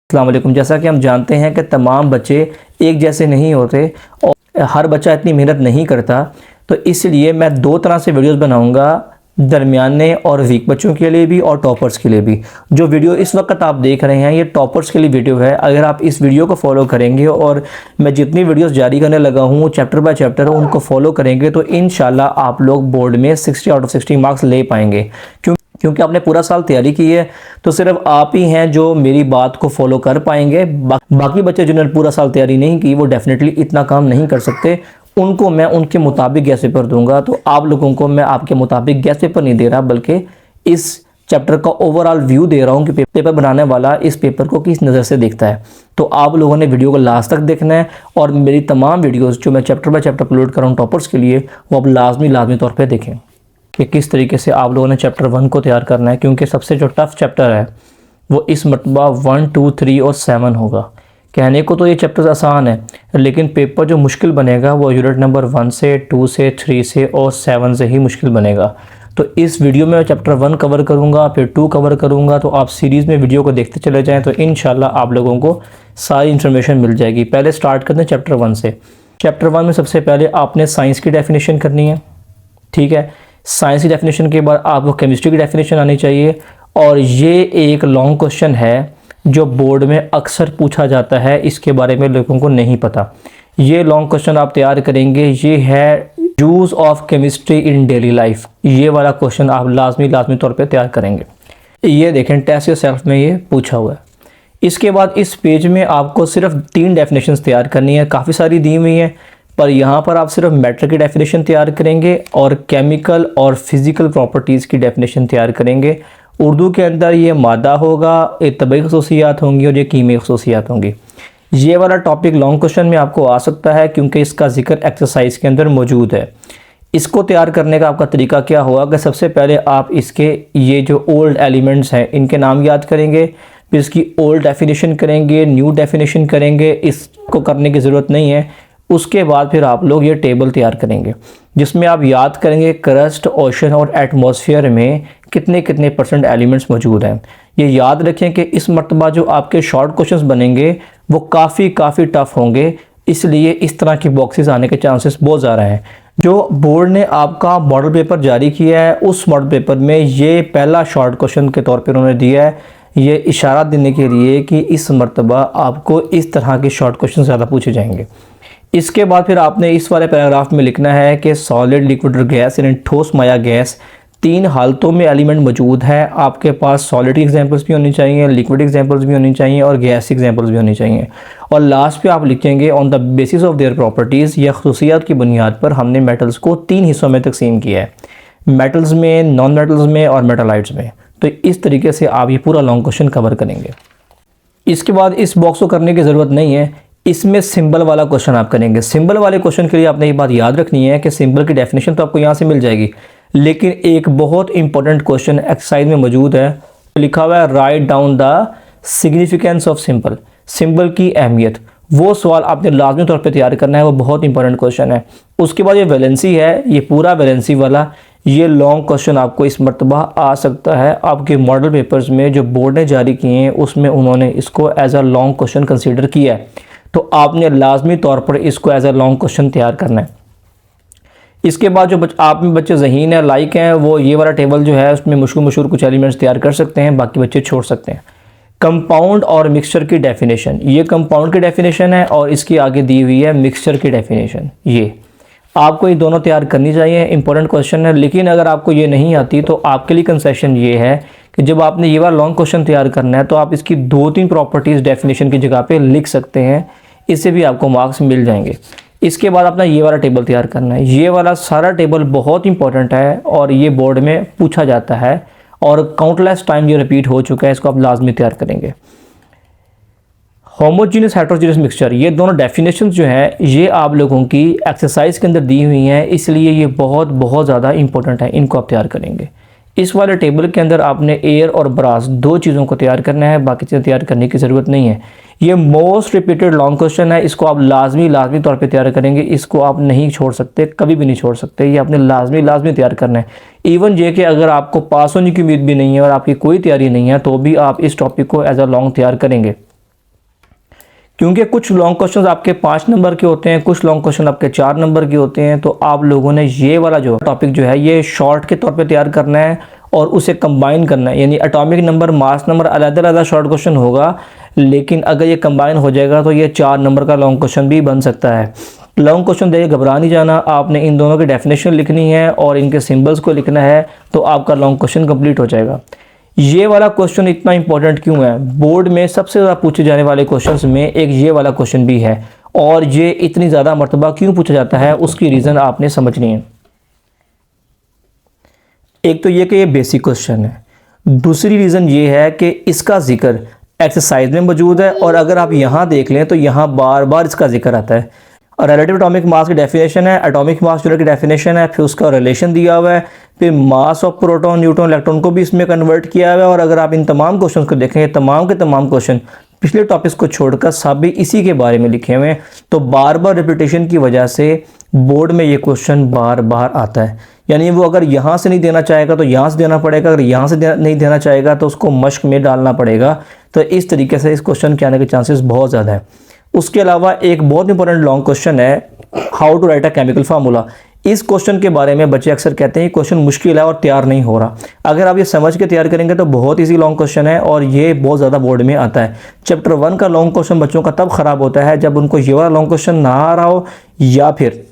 अस्सलाम वालेकुम। जैसा कि हम जानते हैं कि तमाम बच्चे एक जैसे नहीं होते और हर बच्चा इतनी मेहनत नहीं करता, तो इसलिए मैं दो तरह से वीडियोस बनाऊंगा, दरमियाने और वीक बच्चों के लिए भी और टॉपर्स के लिए भी। जो वीडियो इस वक्त आप देख रहे हैं ये टॉपर्स के लिए वीडियो है। अगर आप इस वीडियो को फॉलो करेंगे और मैं जितनी वीडियोस जारी करने लगा हूँ चैप्टर बाय चैप्टर उनको फॉलो करेंगे तो इंशाल्लाह आप लोग बोर्ड में 60 आउट ऑफ 60 मार्क्स ले पाएंगे। क्योंकि आपने पूरा साल तैयारी की है तो सिर्फ आप ही हैं जो मेरी बात को फॉलो कर पाएंगे। बाकी बच्चे जिन्होंने पूरा साल तैयारी नहीं की वो डेफिनेटली इतना काम नहीं कर सकते। उनको मैं उनके मुताबिक गैस पेपर दूंगा। तो आप लोगों को मैं आपके मुताबिक गैस पेपर नहीं दे रहा, बल्कि इस चैप्टर का ओवरऑल व्यू दे रहा हूँ कि पेपर बनाने वाला इस पेपर को किस नज़र से देखता है। तो आप लोगों ने वीडियो को लास्ट तक देखना है और मेरी तमाम वीडियोज़ जो मैं चैप्टर बाय चैप्टर अपलोड कर रहा हूँ टॉपर्स के लिए, वो अब लाजमी तौर पर देखें कि किस तरीके से आप लोगों ने चैप्टर 1 को तैयार करना है। क्योंकि सबसे जो टफ चैप्टर है वो इस मरतबा 1, 2, 3 और 7 होगा। कहने को तो ये चैप्टर्स आसान है, लेकिन पेपर जो मुश्किल बनेगा वो यूनिट नंबर 1 से 2 से 3 से और 7 से ही मुश्किल बनेगा। तो इस वीडियो में मैं चैप्टर 1 कवर करूँगा, फिर 2 कवर करूँगा। तो आप सीरीज़ में वीडियो को देखते चले जाएँ तो इंशाल्लाह आप लोगों को सारी इन्फॉर्मेशन मिल जाएगी। पहले स्टार्ट करते हैं चैप्टर 1 से। चैप्टर 1 में सबसे पहले आपने साइंस की डेफिनेशन करनी है, ठीक है। साइंस की डेफिनेशन के बाद आपको केमिस्ट्री की डेफिनेशन आनी चाहिए। और ये एक लॉन्ग क्वेश्चन है जो बोर्ड में अक्सर पूछा जाता है, इसके बारे में लोगों को नहीं पता। ये लॉन्ग क्वेश्चन आप तैयार करेंगे, ये है use of chemistry in daily life. ये वाला क्वेश्चन आप लाजमी तौर पे तैयार करेंगे। ये देखें टेस्ट योरसेल्फ में ये पूछा हुआ है। इसके बाद इस पेज में आपको सिर्फ 3 डेफिनेशंस तैयार करनी है। काफ़ी सारी दी हुई हैं पर यहाँ पर आप सिर्फ मैटर की डेफिनेशन तैयार करेंगे और केमिकल और फिज़िकल प्रॉपर्टीज़ की डेफिनेशन तैयार करेंगे। उर्दू के अंदर ये मादा होगा, ये तबई खसूसियात होंगी और ये कीमी खसूसियात होंगी। ये वाला टॉपिक लॉन्ग क्वेश्चन में आपको आ सकता है क्योंकि इसका जिक्र एक्सरसाइज के अंदर मौजूद है। इसको तैयार करने का आपका तरीका क्या होगा कि सबसे पहले आप इसके ये जो ओल्ड एलिमेंट्स हैं इनके नाम याद करेंगे, फिर इसकी ओल्ड डेफिनेशन करेंगे, न्यू डेफिनेशन करेंगे। इसको करने की ज़रूरत नहीं है। उसके बाद फिर आप लोग ये टेबल तैयार करेंगे जिसमें आप याद करेंगे क्रस्ट, ओशन और एटमॉस्फेयर में कितने कितने % एलिमेंट्स मौजूद हैं। ये याद रखें कि इस मरतबा जो आपके शॉर्ट क्वेश्चंस बनेंगे वो काफ़ी टफ़ होंगे, इसलिए इस तरह की बॉक्सेस आने के चांसेस बहुत ज़्यादा हैं। जो बोर्ड ने आपका मॉडल पेपर जारी किया है उस मॉडल पेपर में ये पहला शॉर्ट क्वेश्चन के तौर पर उन्होंने दिया है, ये इशारा देने के लिए कि इस मरतबा आपको इस तरह के शॉर्ट क्वेश्चन ज़्यादा पूछे जाएंगे। इसके बाद फिर आपने इस वाले पैराग्राफ में लिखना है कि सॉलिड, लिक्विड और गैस यानी ठोस, माया, गैस 3 हालतों में एलिमेंट मौजूद है। आपके पास सॉलिड एग्जांपल्स भी होनी चाहिए, लिक्विड एग्जांपल्स भी होनी चाहिए और गैस एग्जांपल्स भी होनी चाहिए। और लास्ट पे आप लिखेंगे on the basis of their properties, या खसूसियात की बुनियाद पर हमने मेटल्स को 3 हिस्सों में तकसीम किया है, मेटल्स में, नॉन मेटल्स में और मेटालाइट्स में। तो इस तरीके से आप ये पूरा लॉन्ग क्वेश्चन कवर करेंगे। इसके बाद इस बॉक्स को करने की ज़रूरत नहीं है, इसमें सिंबल वाला क्वेश्चन आप करेंगे। सिंबल वाले क्वेश्चन के लिए आपने ये बात याद रखनी है कि सिंबल की डेफिनेशन तो आपको यहाँ से मिल जाएगी, लेकिन एक बहुत इंपॉर्टेंट क्वेश्चन एक्सरसाइज में मौजूद है। लिखा हुआ है write down the significance of symbol, symbol की अहमियत। वो सवाल आपने लाजमी तौर पर तैयार करना है, वो बहुत इंपॉर्टेंट क्वेश्चन है। उसके बाद ये वैलेंसी है, ये पूरा वैलेंसी वाला ये लॉन्ग क्वेश्चन आपको इस मरतबा आ सकता है। आपके मॉडल पेपर्स में जो बोर्ड ने जारी किए हैं उसमें उन्होंने इसको as a long question consider किया है, तो आपने लाजमी तौर पर इसको एज अ लॉन्ग क्वेश्चन तैयार करना है। इसके बाद जो आप में बच्चे ज़हीन है, लाइक हैं, वो ये वाला टेबल जो है उसमें मशहूर कुछ एलिमेंट्स तैयार कर सकते हैं, बाकी बच्चे छोड़ सकते हैं। कंपाउंड और मिक्सचर की डेफिनेशन, ये कंपाउंड की डेफिनेशन है और इसकी आगे दी हुई है मिक्सचर की डेफिनेशन। ये आपको ये दोनों तैयार करनी चाहिए, इंपॉर्टेंट क्वेश्चन है। लेकिन अगर आपको ये नहीं आती तो आपके लिए कंसेशन ये है कि जब आपने ये वाला लॉन्ग क्वेश्चन तैयार करना है तो आप इसकी 2-3 प्रॉपर्टीज़ डेफिनेशन की जगह पे लिख सकते हैं, इससे भी आपको मार्क्स मिल जाएंगे। इसके बाद अपना ये वाला टेबल तैयार करना है। ये वाला सारा टेबल बहुत इंपॉर्टेंट है और ये बोर्ड में पूछा जाता है और काउंटलेस टाइम ये रिपीट हो चुका है, इसको आप लाजमी तैयार करेंगे। होमोजीनियस, हेट्रोजीनियस मिक्सचर, ये दोनों डेफिनेशंस जो हैं ये आप लोगों की एक्सरसाइज के अंदर दी हुई हैं, इसलिए ये बहुत ज़्यादा इंपॉर्टेंट है, इनको आप तैयार करेंगे। इस वाले टेबल के अंदर आपने एयर और ब्रास 2 चीज़ों को तैयार करना है, बाकी चीज़ें तैयार करने की ज़रूरत नहीं है। ये मोस्ट रिपीटेड लॉन्ग क्वेश्चन है, इसको आप लाजमी तौर पे तैयार करेंगे, इसको आप नहीं छोड़ सकते, कभी भी नहीं छोड़ सकते। ये आपने लाजमी तैयार करना है। इवन ये कि अगर आपको पास होने की उम्मीद भी नहीं है और आपकी कोई तैयारी नहीं है तो भी आप इस टॉपिक को एज अ लॉन्ग तैयार करेंगे। क्योंकि कुछ लॉन्ग क्वेश्चन आपके 5 नंबर के होते हैं, कुछ लॉन्ग क्वेश्चन आपके 4 नंबर के होते हैं। तो आप लोगों ने ये वाला जो टॉपिक जो है ये शॉर्ट के तौर पे तैयार करना है और उसे कंबाइन करना है, यानी एटॉमिक नंबर, मास नंबर अलग अलग शॉर्ट क्वेश्चन होगा, लेकिन अगर ये कंबाइन हो जाएगा तो ये 4 नंबर का लॉन्ग क्वेश्चन भी बन सकता है। लॉन्ग क्वेश्चन देखिए, घबरा नहीं जाना, आपने इन दोनों की डेफिनेशन लिखनी है और इनके सिंबल्स को लिखना है, तो आपका लॉन्ग क्वेश्चन कंप्लीट हो जाएगा। ये वाला क्वेश्चन इतना इंपॉर्टेंट क्यों है? बोर्ड में सबसे ज़्यादा पूछे जाने वाले क्वेश्चंस में एक ये वाला क्वेश्चन भी है, और ये इतनी ज़्यादा मरतबा क्यों पूछा जाता है उसकी रीज़न आपने समझनी है। एक तो ये कि ये बेसिक क्वेश्चन है, दूसरी रीज़न ये है कि इसका जिक्र एक्सरसाइज में मौजूद है, और अगर आप यहाँ देख लें तो यहाँ बार बार इसका जिक्र आता है। और रिलेटिव एटॉमिक मास की डेफिनेशन है, एटॉमिक मास यूनिट की डेफिनेशन है, फिर उसका रिलेशन दिया हुआ है, फिर mass of proton, neutron, electron को भी इसमें कन्वर्ट किया हुआ है। और अगर आप इन तमाम क्वेश्चन को देखेंगे, तमाम के तमाम क्वेश्चन पिछले टॉपिक्स को छोड़कर सब भी इसी के बारे में लिखे हुए हैं। तो बार बार रिपीटेशन की वजह से बोर्ड में ये क्वेश्चन बार बार आता है, यानी वो अगर यहाँ से नहीं देना चाहेगा तो यहाँ से देना पड़ेगा, अगर यहाँ से नहीं देना चाहेगा तो उसको मश्क में डालना पड़ेगा। तो इस तरीके से इस क्वेश्चन के आने के चांसेस बहुत ज़्यादा है। उसके अलावा एक बहुत इंपॉर्टेंट लॉन्ग क्वेश्चन है, how to write a chemical formula. इस क्वेश्चन के बारे में बच्चे अक्सर कहते हैं क्वेश्चन मुश्किल है और तैयार नहीं हो रहा। अगर आप ये समझ के तैयार करेंगे तो बहुत इजी लॉन्ग क्वेश्चन है, और ये बहुत ज़्यादा बोर्ड में आता है। चैप्टर 1 का लॉन्ग क्वेश्चन बच्चों का तब ख़राब होता है जब उनको ये वाला लॉन्ग क्वेश्चन ना आ रहा हो, या फिर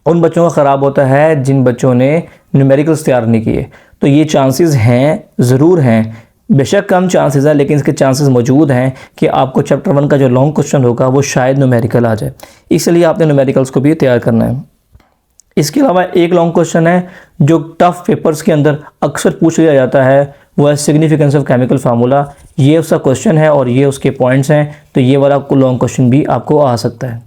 उन बच्चों का ख़राब होता है जिन बच्चों ने न्यूमेरिकल्स तैयार नहीं किए। तो ये चांसेस हैं, ज़रूर हैं, बेशक कम चांसेस है, लेकिन इसके चांसेस मौजूद हैं कि आपको चैप्टर 1 का जो लॉन्ग क्वेश्चन होगा वो शायद न्यूमेरिकल आ जाए, इसलिए आपने न्यूमेरिकल्स को भी तैयार करना है। इसके अलावा एक लॉन्ग क्वेश्चन है जो टफ पेपर्स के अंदर अक्सर पूछ लिया जाता है, वो है सिग्निफिकेंस ऑफ केमिकल फार्मूला। ये उसका क्वेश्चन है और ये उसके पॉइंट्स हैं, तो ये वाला लॉन्ग क्वेश्चन भी आपको आ सकता है।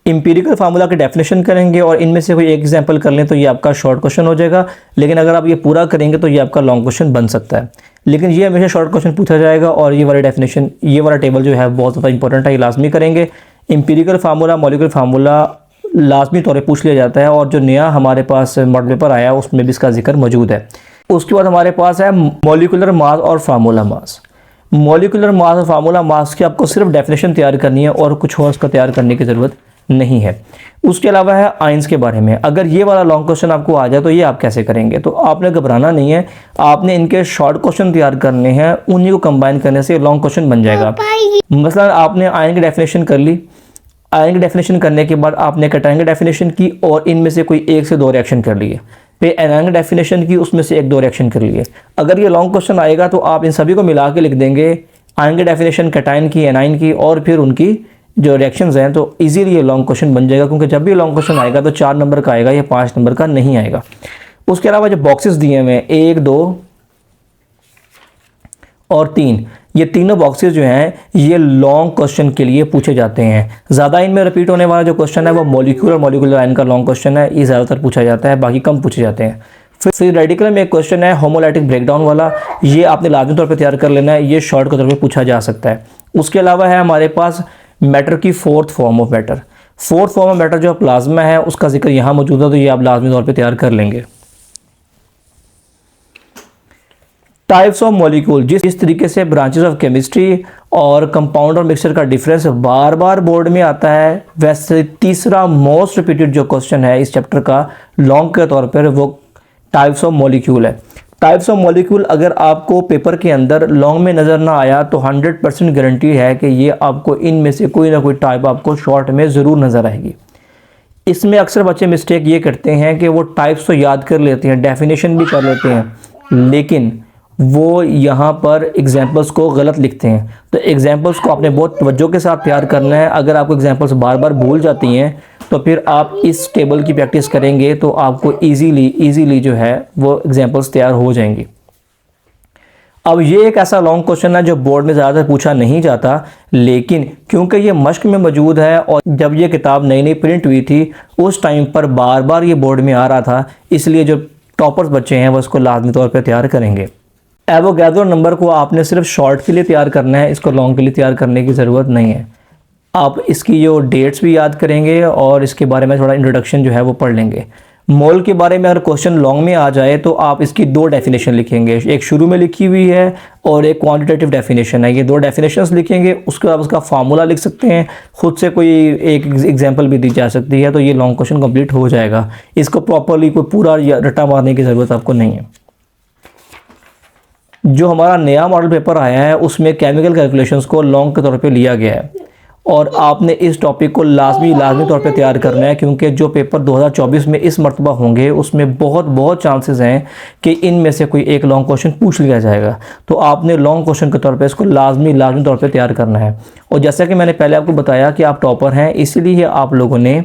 इंपीरिकल फार्मूला की डेफिनेशन करेंगे और इनमें से कोई एक एग्जांपल कर लें तो ये आपका शॉर्ट क्वेश्चन हो जाएगा, लेकिन अगर आप ये पूरा करेंगे तो ये आपका लॉन्ग क्वेश्चन बन सकता है। लेकिन ये हमेशा शॉर्ट क्वेश्चन पूछा जाएगा, और ये वाला डेफिनेशन, ये वाला टेबल जो है बहुत ज़्यादा इंपॉर्टेंट है, ये लाजमी करेंगे। इंपीरिकल फार्मूला, मॉलिक्यूलर फार्मूला लाजमी तौर पर पूछ लिया जाता है, और जो नया हमारे पास मॉडल पेपर आया है उसमें भी इसका जिक्र मौजूद है। उसके बाद हमारे पास है मॉलिक्यूलर मास और फार्मूला मास। मॉलिक्यूलर मास और फार्मूला मास की आपको सिर्फ डेफिनेशन तैयार करनी है और कुछ और उसका तैयार करने की ज़रूरत नहीं है। उसके अलावा है आयंस के बारे में। अगर ये वाला लॉन्ग क्वेश्चन आपको आ जाए तो ये आप कैसे करेंगे? तो आपने घबराना नहीं है, आपने इनके शॉर्ट क्वेश्चन तैयार करने हैं, उन्हीं को कंबाइन करने से लॉन्ग क्वेश्चन बन जाएगा। मसलन आपने आयन की डेफिनेशन कर ली, आयन की डेफिनेशन करने के बाद आपने कैटायन की डेफिनेशन की और इनमें से कोई 1 से 2 रिएक्शन कर लिए, फिर एनायन की डेफिनेशन की, उसमें से 1-2 रिएक्शन कर लिए। अगर ये लॉन्ग क्वेश्चन आएगा तो आप इन सभी को मिला के लिख देंगे, आयन की डेफिनेशन, कैटायन की, एनायन की, और फिर उनकी जो रिएक्शंस हैं, तो इजीली ये लॉन्ग क्वेश्चन बन जाएगा। क्योंकि जब भी लॉन्ग क्वेश्चन आएगा तो 4 नंबर का आएगा, या 5 नंबर का नहीं आएगा। उसके अलावा जो बॉक्सेस दिए हुए हैं 1, 2 और 3, ये तीनों बॉक्सेस जो हैं ये लॉन्ग क्वेश्चन के लिए पूछे जाते हैं। ज़्यादा इनमें रिपीट होने वाला जो क्वेश्चन है वो मॉलिक्यूलर आयन का लॉन्ग क्वेश्चन है, ये ज़्यादातर पूछा जाता है, बाकी कम पूछे जाते हैं। फिर रेडिकल में एक क्वेश्चन है होमोलाइटिक ब्रेकडाउन वाला, ये आपने लाजमी तौर पर तैयार कर लेना है, ये शॉर्ट के तौर पर पूछा जा सकता है। उसके अलावा है हमारे पास मैटर की 4th form of matter. 4th form of matter जो प्लाज्मा है उसका जिक्र यहाँ मौजूद है, तो ये आप लाजमी तौर पे तैयार कर लेंगे। टाइप्स ऑफ मॉलिक्यूल, जिस तरीके से ब्रांचेस ऑफ केमिस्ट्री और कंपाउंड और मिक्सचर का डिफरेंस बार बार बोर्ड में आता है, वैसे तीसरा मोस्ट रिपीटेड जो क्वेश्चन है इस चैप्टर का लॉन्ग के तौर पर वो टाइप्स ऑफ मॉलिक्यूल है। टाइप्स ऑफ मॉलिक्यूल अगर आपको पेपर के अंदर लॉन्ग में नज़र ना आया तो 100% गारंटी है कि ये आपको इनमें से कोई ना कोई टाइप आपको शॉर्ट में ज़रूर नज़र आएगी। इसमें अक्सर बच्चे मिस्टेक ये करते हैं कि वो टाइप्स तो याद कर लेते हैं, डेफिनेशन भी कर लेते हैं, लेकिन वो यहाँ पर एग्जाम्पल्स को गलत लिखते हैं। तो एग्जाम्पल्स को आपने बहुत तवज्जो के साथ तैयार करना है। अगर आपको एग्जाम्पल्स बार बार भूल जाती हैं तो फिर आप इस टेबल की प्रैक्टिस करेंगे तो आपको इजीली जो है वो एग्जाम्पल्स तैयार हो जाएंगी। अब ये एक ऐसा लॉन्ग क्वेश्चन है जो बोर्ड में ज़्यादातर पूछा नहीं जाता, लेकिन क्योंकि ये मश्क में मौजूद है और जब ये किताब नई नई प्रिंट हुई थी उस टाइम पर बार बार ये बोर्ड में आ रहा था, इसलिए जो टॉपर्स बच्चे हैं वो इसको लाजमी तौर पर तैयार करेंगे। एवोगैड्रो नंबर को आपने सिर्फ शॉर्ट के लिए तैयार करना है, इसको लॉन्ग के लिए तैयार करने की ज़रूरत नहीं है। आप इसकी जो डेट्स भी याद करेंगे और इसके बारे में थोड़ा इंट्रोडक्शन जो है वो पढ़ लेंगे। मोल के बारे में अगर क्वेश्चन लॉन्ग में आ जाए तो आप इसकी दो डेफिनेशन लिखेंगे, एक शुरू में लिखी हुई है और एक क्वांटिटेटिव डेफिनेशन है। ये दो डेफिनेशंस लिखेंगे, उसके बाद उसका फार्मूला लिख सकते हैं, खुद से कोई एक एग्जांपल भी दी जा सकती है, तो ये लॉन्ग क्वेश्चन कंप्लीट हो जाएगा। इसको प्रॉपरली कोई पूरा रट्टा मारने की ज़रूरत आपको नहीं है। जो हमारा नया मॉडल पेपर आया है उसमें केमिकल कैलकुलेशंस को लॉन्ग के तौर पे लिया गया है और आपने इस टॉपिक को लाजमी तौर पे तैयार करना है, क्योंकि जो पेपर 2024 में इस मरतबा होंगे उसमें बहुत चांसेस हैं कि इनमें से कोई एक लॉन्ग क्वेश्चन पूछ लिया जाएगा। तो आपने लॉन्ग क्वेश्चन के तौर पे इसको लाजमी तौर पे तैयार करना है। और जैसा कि मैंने पहले आपको बताया कि आप टॉपर हैं, इसलिए आप लोगों ने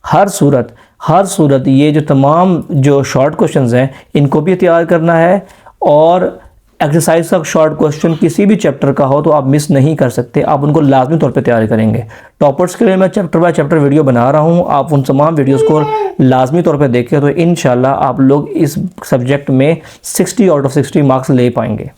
हर सूरत ये जो तमाम जो शॉर्ट क्वेश्चंस हैं इनको भी तैयार करना है। और एक्सरसाइज का शॉर्ट क्वेश्चन किसी भी चैप्टर का हो तो आप मिस नहीं कर सकते, आप उनको लाजमी तौर पे तैयार करेंगे। टॉपर्स के लिए मैं चैप्टर बाय चैप्टर वीडियो बना रहा हूँ, आप उन तमाम वीडियोस को लाजमी तौर पे देखें तो इंशाल्लाह आप लोग इस सब्जेक्ट में 60 आउट ऑफ 60 मार्क्स ले पाएंगे।